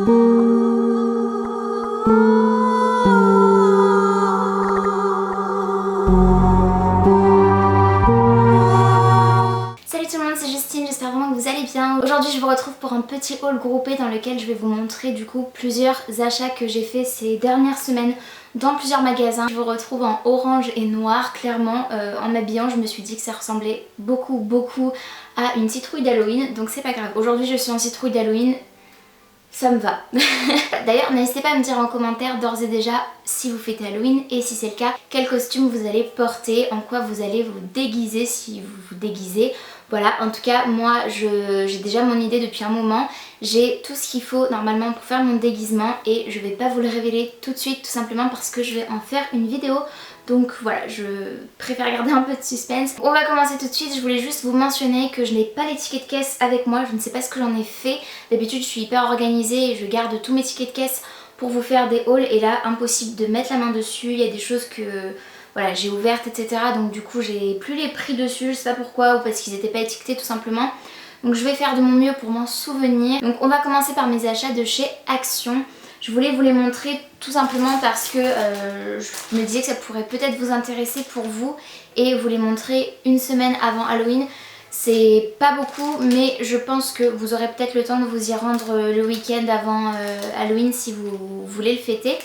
Salut tout le monde, c'est Justine, j'espère vraiment que vous allez bien. Aujourd'hui je vous retrouve pour un petit haul groupé dans lequel je vais vous montrer du coup plusieurs achats que j'ai fait ces dernières semaines dans plusieurs magasins. Je vous retrouve en orange et noir, clairement en m'habillant je me suis dit que ça ressemblait beaucoup à une citrouille d'Halloween, donc c'est pas grave. Aujourd'hui je suis en citrouille d'Halloween, ça me va. D'ailleurs n'hésitez pas à me dire en commentaire d'ores et déjà si vous fêtez Halloween et si c'est le cas, quel costume vous allez porter, en quoi vous allez vous déguiser si vous vous déguisez. Voilà, en tout cas moi j'ai déjà mon idée depuis un moment, j'ai tout ce qu'il faut normalement pour faire mon déguisement et je vais pas vous le révéler tout de suite tout simplement parce que je vais en faire une vidéo. Donc voilà, je préfère garder un peu de suspense. On va commencer tout de suite, je voulais juste vous mentionner que je n'ai pas les tickets de caisse avec moi, je ne sais pas ce que j'en ai fait. D'habitude je suis hyper organisée et je garde tous mes tickets de caisse pour vous faire des hauls et là impossible de mettre la main dessus, il y a des choses que voilà, j'ai ouvertes etc. Donc du coup j'ai plus les prix dessus, je sais pas pourquoi ou parce qu'ils n'étaient pas étiquetés tout simplement. Donc je vais faire de mon mieux pour m'en souvenir. Donc on va commencer par mes achats de chez Action. Je voulais vous les montrer tout simplement parce que je me disais que ça pourrait peut-être vous intéresser pour vous et vous les montrer une semaine avant Halloween. C'est pas beaucoup mais je pense que vous aurez peut-être le temps de vous y rendre le week-end avant Halloween si vous voulez le fêter.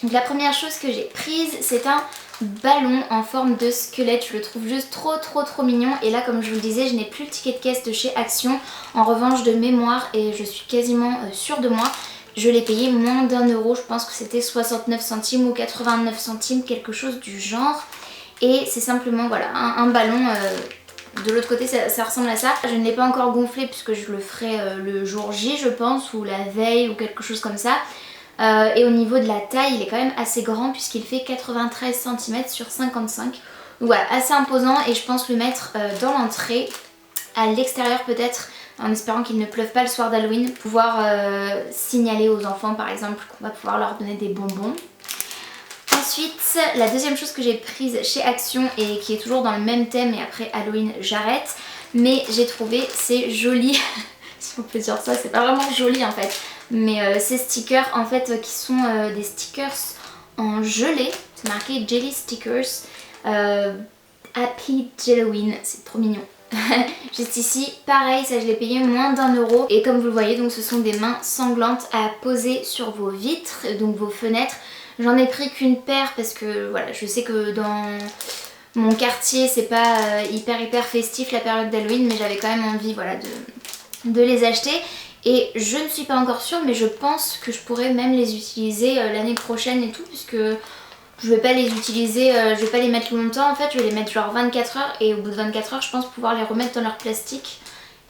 Donc la première chose que j'ai prise c'est un ballon en forme de squelette, je le trouve juste trop mignon et là comme je vous le disais je n'ai plus le ticket de caisse de chez Action. En revanche de mémoire et je suis quasiment sûre de moi, je l'ai payé moins d'1 €, je pense que c'était 69 centimes ou 89 centimes, quelque chose du genre. Et c'est simplement voilà un ballon, de l'autre côté ça ressemble à ça. Je ne l'ai pas encore gonflé puisque je le ferai le jour J je pense, ou la veille ou quelque chose comme ça. Et au niveau de la taille il est quand même assez grand puisqu'il fait 93 cm sur 55. Donc voilà, assez imposant et je pense le mettre dans l'entrée, à l'extérieur peut-être, en espérant qu'il ne pleuve pas le soir d'Halloween, pouvoir signaler aux enfants par exemple qu'on va pouvoir leur donner des bonbons. Ensuite, la deuxième chose que j'ai prise chez Action et qui est toujours dans le même thème et après Halloween j'arrête, mais j'ai trouvé ces jolis, si on peut dire ça, c'est pas vraiment joli en fait, mais ces stickers en fait qui sont des stickers en gelée, c'est marqué Jelly Stickers, Happy Halloween, c'est trop mignon. Juste ici, pareil, ça je l'ai payé moins d'1 € et comme vous le voyez donc ce sont des mains sanglantes à poser sur vos vitres, donc vos fenêtres. J'en ai pris qu'une paire parce que voilà, je sais que dans mon quartier c'est pas hyper festif la période d'Halloween, mais j'avais quand même envie voilà de les acheter et je ne suis pas encore sûre mais je pense que je pourrais même les utiliser l'année prochaine et tout puisque je vais pas les utiliser, je vais pas les mettre longtemps en fait, je vais les mettre genre 24 heures et au bout de 24 heures je pense pouvoir les remettre dans leur plastique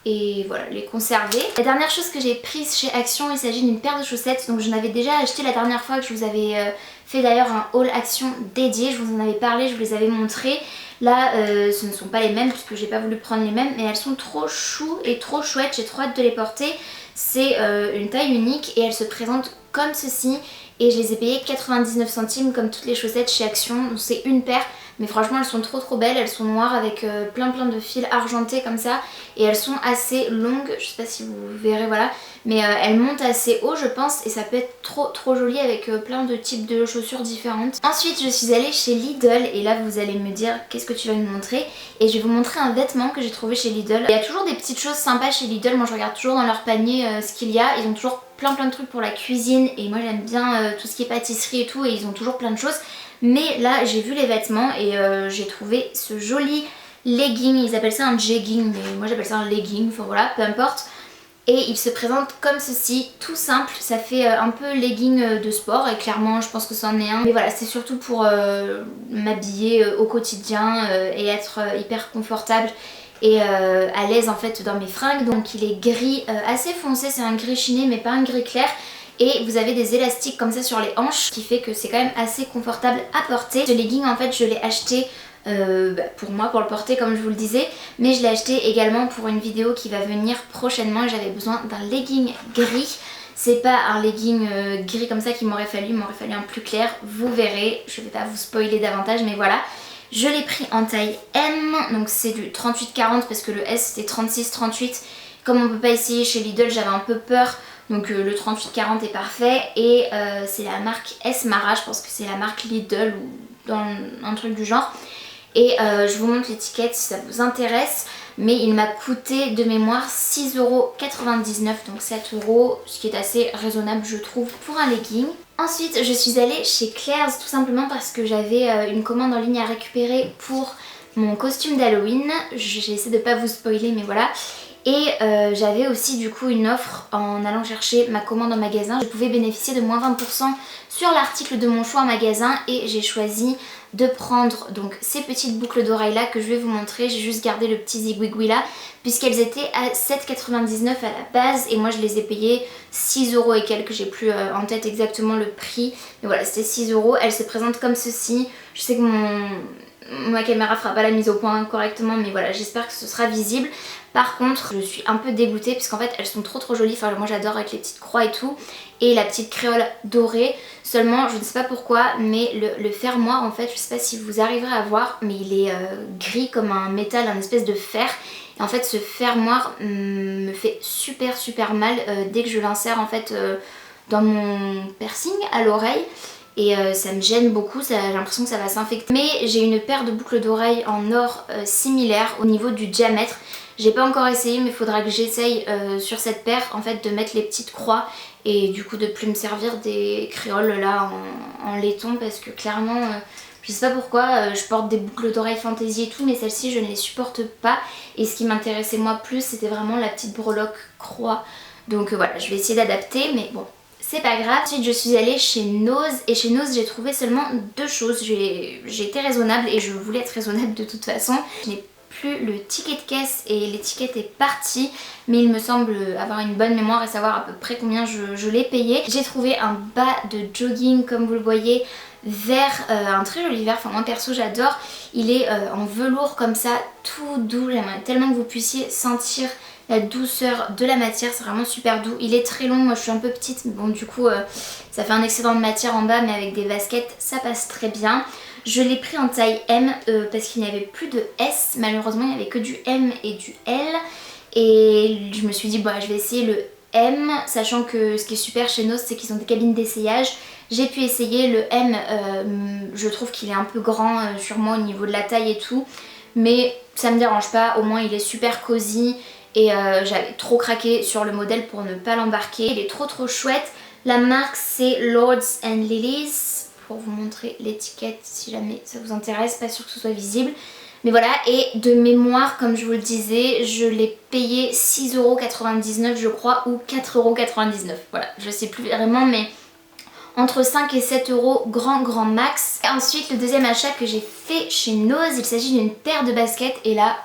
et voilà, les conserver. La dernière chose que j'ai prise chez Action, il s'agit d'une paire de chaussettes, donc j'en avais déjà acheté la dernière fois que je vous avais fait d'ailleurs un haul Action dédié, je vous en avais parlé, je vous les avais montré. Là ce ne sont pas les mêmes puisque j'ai pas voulu prendre les mêmes, mais elles sont trop chou et trop chouettes, j'ai trop hâte de les porter. C'est une taille unique et elles se présentent comme ceci. Et je les ai payées 99 centimes comme toutes les chaussettes chez Action, donc c'est une paire. Mais franchement elles sont trop belles, elles sont noires avec plein de fils argentés comme ça. Et elles sont assez longues, je sais pas si vous verrez voilà. Mais elles montent assez haut je pense et ça peut être trop joli avec plein de types de chaussures différentes. Ensuite je suis allée chez Lidl et là vous allez me dire qu'est-ce que tu vas me montrer. Et je vais vous montrer un vêtement que j'ai trouvé chez Lidl. Il y a toujours des petites choses sympas chez Lidl, moi je regarde toujours dans leur panier ce qu'il y a. Ils ont toujours plein de trucs pour la cuisine et moi j'aime bien tout ce qui est pâtisserie et tout et ils ont toujours plein de choses. Mais là j'ai vu les vêtements et j'ai trouvé ce joli legging, ils appellent ça un jegging mais moi j'appelle ça un legging, enfin voilà, peu importe. Et il se présente comme ceci, tout simple, ça fait un peu legging de sport et clairement je pense que c'en est un. Mais voilà, c'est surtout pour m'habiller au quotidien et être hyper confortable et à l'aise en fait dans mes fringues. Donc il est gris assez foncé, c'est un gris chiné mais pas un gris clair. Et vous avez des élastiques comme ça sur les hanches, ce qui fait que c'est quand même assez confortable à porter. Ce legging en fait je l'ai acheté pour moi, pour le porter comme je vous le disais, mais je l'ai acheté également pour une vidéo qui va venir prochainement. J'avais besoin d'un legging gris. C'est pas un legging gris comme ça qu'il m'aurait fallu, il m'aurait fallu un plus clair, vous verrez, je vais pas vous spoiler davantage mais voilà. Je l'ai pris en taille M, donc c'est du 38-40 parce que le S c'était 36-38. Comme on peut pas essayer chez Lidl, j'avais un peu peur Donc le 38-40 est parfait et c'est la marque S Mara, je pense que c'est la marque Lidl ou dans un truc du genre. Et je vous montre l'étiquette si ça vous intéresse. Mais il m'a coûté de mémoire 6,99€, donc 7€, ce qui est assez raisonnable je trouve pour un legging. Ensuite je suis allée chez Claire's tout simplement parce que j'avais une commande en ligne à récupérer pour mon costume d'Halloween. J'ai essayé de pas vous spoiler mais voilà. Et j'avais aussi du coup une offre en allant chercher ma commande en magasin. Je pouvais bénéficier de moins 20% sur l'article de mon choix en magasin et j'ai choisi de prendre donc ces petites boucles d'oreilles là que je vais vous montrer. J'ai juste gardé le petit zigouigoui là puisqu'elles étaient à 7,99€ à la base et moi je les ai payées 6€ et quelques, j'ai plus en tête exactement le prix. Mais voilà, c'était 6€. Elles se présentent comme ceci. Je sais que ma caméra fera pas la mise au point correctement mais voilà, j'espère que ce sera visible. Par contre je suis un peu dégoûtée puisqu'en fait elles sont trop jolies, enfin moi j'adore avec les petites croix et tout, et la petite créole dorée. Seulement je ne sais pas pourquoi mais le fermoir en fait, je sais pas si vous arriverez à voir mais il est gris comme un métal, un espèce de fer. Et en fait ce fermoir me fait super mal dès que je l'insère en fait dans mon piercing à l'oreille. Et ça me gêne beaucoup, j'ai l'impression que ça va s'infecter. Mais j'ai une paire de boucles d'oreilles en or similaire au niveau du diamètre. J'ai pas encore essayé mais il faudra que j'essaye sur cette paire en fait de mettre les petites croix et du coup de plus me servir des créoles là en laiton parce que clairement je sais pas pourquoi je porte des boucles d'oreilles fantaisie et tout mais celles-ci je ne les supporte pas et ce qui m'intéressait moi plus c'était vraiment la petite breloque croix. Donc voilà, je vais essayer d'adapter mais bon. C'est pas grave. Ensuite je suis allée chez Nose et chez Nose j'ai trouvé seulement deux choses. J'ai été raisonnable et je voulais être raisonnable de toute façon. Je n'ai plus le ticket de caisse et l'étiquette est partie mais il me semble avoir une bonne mémoire et savoir à peu près combien je l'ai payé. J'ai trouvé un bas de jogging comme vous le voyez vert, un très joli vert, enfin moi perso j'adore. Il est en velours comme ça, tout doux, j'aimerais tellement que vous puissiez sentir la douceur de la matière, c'est vraiment super doux. Il est très long, moi je suis un peu petite, mais bon du coup ça fait un excédent de matière en bas mais avec des baskets ça passe très bien. Je l'ai pris en taille M parce qu'il n'y avait plus de S, malheureusement il n'y avait que du M et du L. Et je me suis dit bah je vais essayer le M, sachant que ce qui est super chez Nose c'est qu'ils ont des cabines d'essayage. J'ai pu essayer le M, je trouve qu'il est un peu grand sur moi au niveau de la taille et tout. Mais ça me dérange pas, au moins il est super cosy. Et j'avais trop craqué sur le modèle pour ne pas l'embarquer. Il est trop chouette. La marque c'est Lords and Lilies. Pour vous montrer l'étiquette si jamais ça vous intéresse, pas sûr que ce soit visible. Mais voilà, et de mémoire comme je vous le disais, je l'ai payé 6,99€ je crois ou 4,99€. Voilà, je sais plus vraiment mais entre 5 et 7€ grand max. Et ensuite le deuxième achat que j'ai fait chez Nose, il s'agit d'une paire de baskets et là...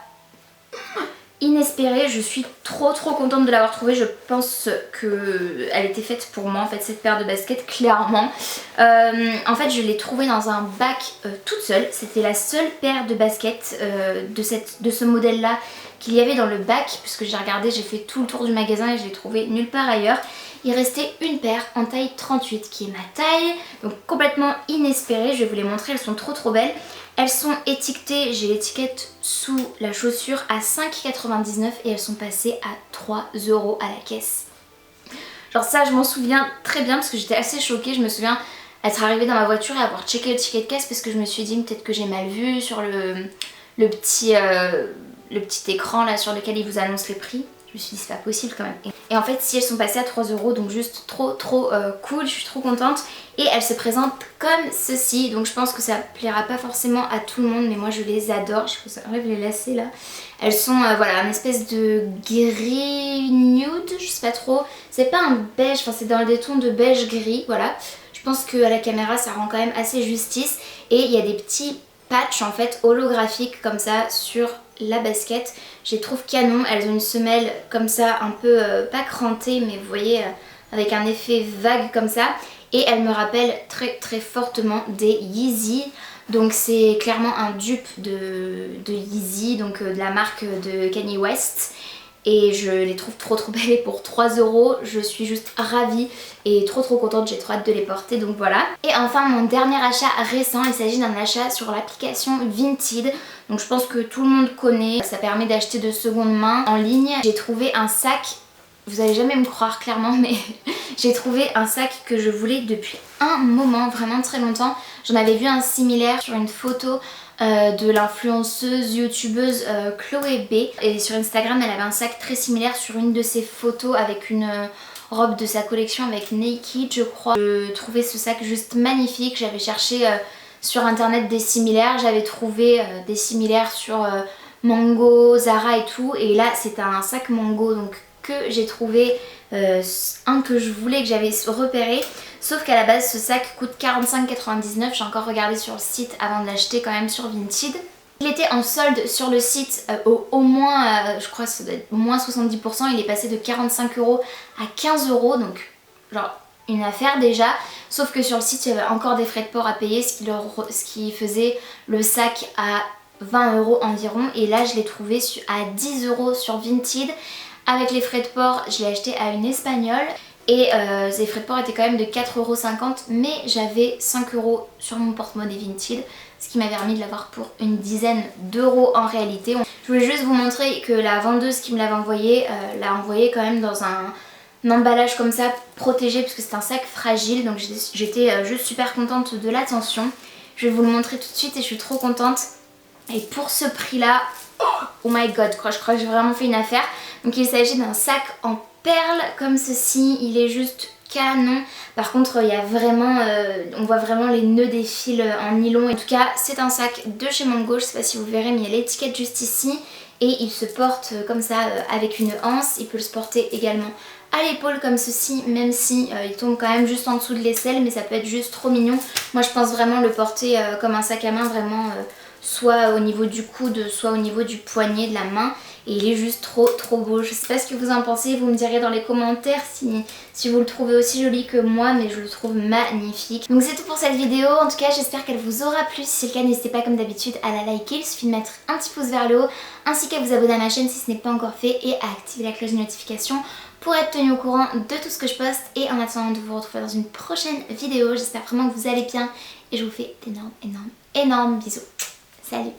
inespérée, je suis trop contente de l'avoir trouvée. Je pense qu'elle était faite pour moi en fait cette paire de baskets clairement. En fait je l'ai trouvée dans un bac toute seule. C'était la seule paire de baskets de ce modèle là qu'il y avait dans le bac puisque j'ai regardé, j'ai fait tout le tour du magasin et je l'ai trouvée nulle part ailleurs. Il restait une paire en taille 38 qui est ma taille, donc complètement inespérée. Je vais vous les montrer, elles sont trop belles. Elles sont étiquetées, j'ai l'étiquette sous la chaussure à 5,99€ et elles sont passées à 3€ à la caisse. Genre ça je m'en souviens très bien parce que j'étais assez choquée. Je me souviens être arrivée dans ma voiture et avoir checké le ticket de caisse parce que je me suis dit peut-être que j'ai mal vu sur le petit écran là sur lequel ils vous annoncent les prix. Je me suis dit c'est pas possible quand même. Et en fait si elles sont passées à 3€ donc juste trop cool, je suis trop contente. Et elles se présentent comme ceci, donc je pense que ça plaira pas forcément à tout le monde mais moi je les adore. Je vous enlève les lacets là. Elles sont voilà une espèce de gris nude, je sais pas trop. C'est pas un beige, enfin c'est dans des tons de beige gris, voilà. Je pense qu'à la caméra ça rend quand même assez justice. Et il y a des petits patchs en fait holographiques comme ça sur la basket. Je les trouve canon, elles ont une semelle comme ça un peu pas crantée mais vous voyez avec un effet vague comme ça. Et elles me rappellent très fortement des Yeezy. Donc c'est clairement un dupe de Yeezy, donc de la marque de Kanye West. Et je les trouve trop belles et pour 3€, je suis juste ravie et trop contente, j'ai trop hâte de les porter, donc voilà. Et enfin mon dernier achat récent, il s'agit d'un achat sur l'application Vinted. Donc je pense que tout le monde connaît, ça permet d'acheter de seconde main en ligne. J'ai trouvé un sac vous allez jamais me croire clairement, mais j'ai trouvé un sac que je voulais depuis un moment, vraiment très longtemps. J'en avais vu un similaire sur une photo de l'influenceuse youtubeuse Chloé B, et sur Instagram elle avait un sac très similaire sur une de ses photos avec une robe de sa collection avec Naked je crois. Je trouvais ce sac juste magnifique, j'avais cherché sur internet des similaires, j'avais trouvé des similaires sur Mango, Zara et tout, et là c'était un sac Mango donc que j'ai trouvé un que je voulais, que j'avais repéré, sauf qu'à la base ce sac coûte 45,99€, j'ai encore regardé sur le site avant de l'acheter quand même sur Vinted. Il était en solde sur le site au moins, je crois que ça doit être au moins 70%, il est passé de 45€ à 15€, donc genre une affaire déjà, sauf que sur le site il y avait encore des frais de port à payer, ce qui faisait le sac à 20€ environ, et là je l'ai trouvé à 10€ sur Vinted. Avec les frais de port, je l'ai acheté à une espagnole et ces frais de port étaient quand même de 4,50€, mais j'avais 5€ sur mon porte-monnaie Vinted, ce qui m'avait permis de l'avoir pour une dizaine d'euros en réalité. Je voulais juste vous montrer que la vendeuse qui me l'avait envoyé l'a envoyé quand même dans un emballage comme ça protégé, parce que c'est un sac fragile, donc j'étais juste super contente de l'attention. Je vais vous le montrer tout de suite et je suis trop contente. Et pour ce prix là, oh my god, je crois que j'ai vraiment fait une affaire. Donc il s'agit d'un sac en perles comme ceci, il est juste canon. Par contre il y a vraiment, on voit vraiment les nœuds des fils en nylon. En tout cas c'est un sac de chez Mango, je sais pas si vous verrez mais il y a l'étiquette juste ici. Et il se porte comme ça avec une anse, il peut se porter également à l'épaule comme ceci, même si il tombe quand même juste en dessous de l'aisselle, mais ça peut être juste trop mignon. Moi je pense vraiment le porter comme un sac à main, vraiment soit au niveau du coude, soit au niveau du poignet de la main. Et il est juste trop beau. Je sais pas ce que vous en pensez, vous me direz dans les commentaires si vous le trouvez aussi joli que moi, mais je le trouve magnifique. Donc c'est tout pour cette vidéo, en tout cas j'espère qu'elle vous aura plu. Si c'est le cas, n'hésitez pas comme d'habitude à la liker, il suffit de mettre un petit pouce vers le haut, ainsi qu'à vous abonner à ma chaîne si ce n'est pas encore fait, et à activer la cloche de notification pour être tenu au courant de tout ce que je poste. Et en attendant de vous retrouver dans une prochaine vidéo, j'espère vraiment que vous allez bien, et je vous fais d'énormes bisous. Salut!